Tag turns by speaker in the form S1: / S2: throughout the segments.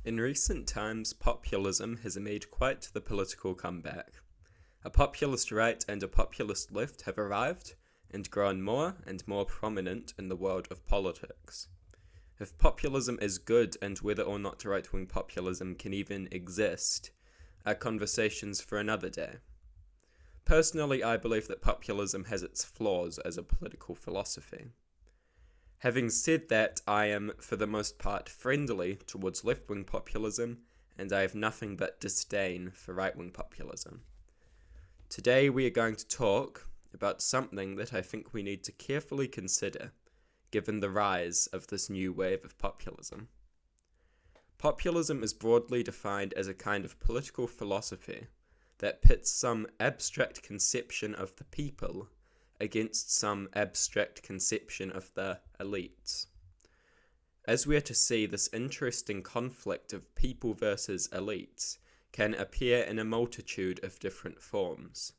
S1: In recent times, populism has made quite the political comeback. A populist right and a populist left have arrived and grown more and more prominent in the world of politics. If populism is good and whether or not right-wing populism can even exist are conversations for another day. Personally, I believe that populism has its flaws as a political philosophy. Having said that, I am, for the most part, friendly towards left-wing populism, and I have nothing but disdain for right-wing populism. Today we are going to talk about something that I think we need to carefully consider, given the rise of this new wave of populism. Populism is broadly defined as a kind of political philosophy that pits some abstract conception of the people against some abstract conception of the elites. As we are to see, this interesting conflict of people versus elites can appear in a multitude of different forms.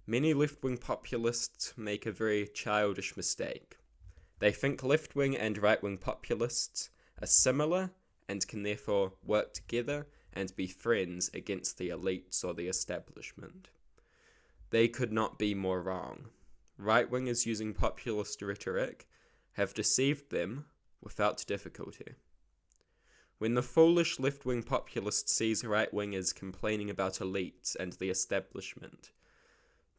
S1: Many left-wing populists make a very childish mistake. They think left-wing and right-wing populists are similar and can therefore work together and be friends against the elites or the establishment. They could not be more wrong. Right-wingers using populist rhetoric have deceived them without difficulty. When the foolish left-wing populist sees right-wingers complaining about elites and the establishment,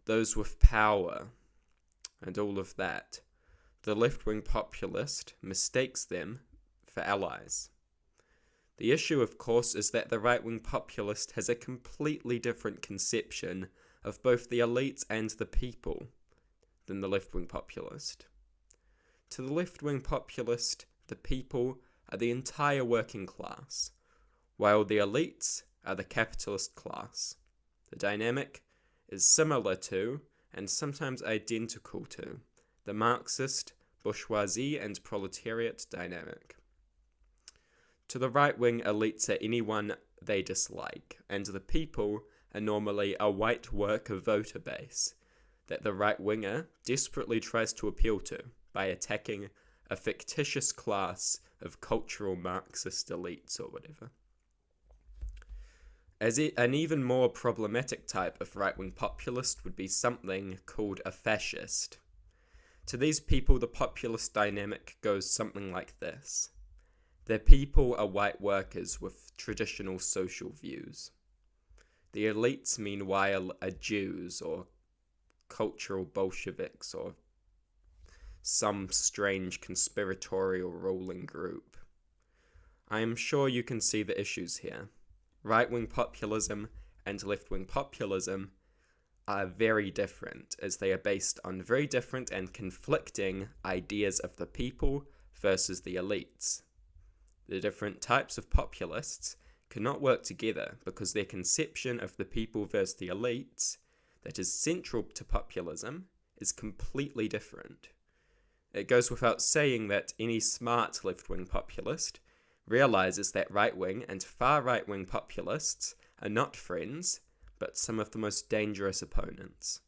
S1: those with power, and all of that, the left-wing populist mistakes them for allies. The issue, of course, is that the right-wing populist has a completely different conception of both the elites and the people than the left-wing populist. To the left-wing populist, the people are the entire working class, while the elites are the capitalist class. The dynamic is similar to, and sometimes identical to, the Marxist, bourgeoisie and proletariat dynamic. To the right-wing, elites are anyone they dislike, and the people are normally a white worker voter base that the right-winger desperately tries to appeal to by attacking a fictitious class of cultural Marxist elites or whatever. An even more problematic type of right-wing populist would be something called a fascist. To these people, the populist dynamic goes something like this. Their people are white workers with traditional social views. The elites, meanwhile, are Jews or cultural Bolsheviks or some strange conspiratorial ruling group. I am sure you can see the issues here. Right-wing populism and left-wing populism are very different, as they are based on very different and conflicting ideas of the people versus the elites. The different types of populists cannot work together because their conception of the people versus the elites that is central to populism is completely different. It goes without saying that any smart left-wing populist realizes that right-wing and far right-wing populists are not friends, but some of the most dangerous opponents.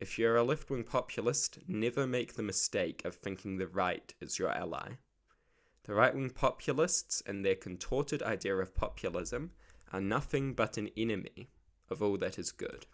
S1: If you're a left-wing populist, never make the mistake of thinking the right is your ally. The right-wing populists and their contorted idea of populism are nothing but an enemy of all that is good.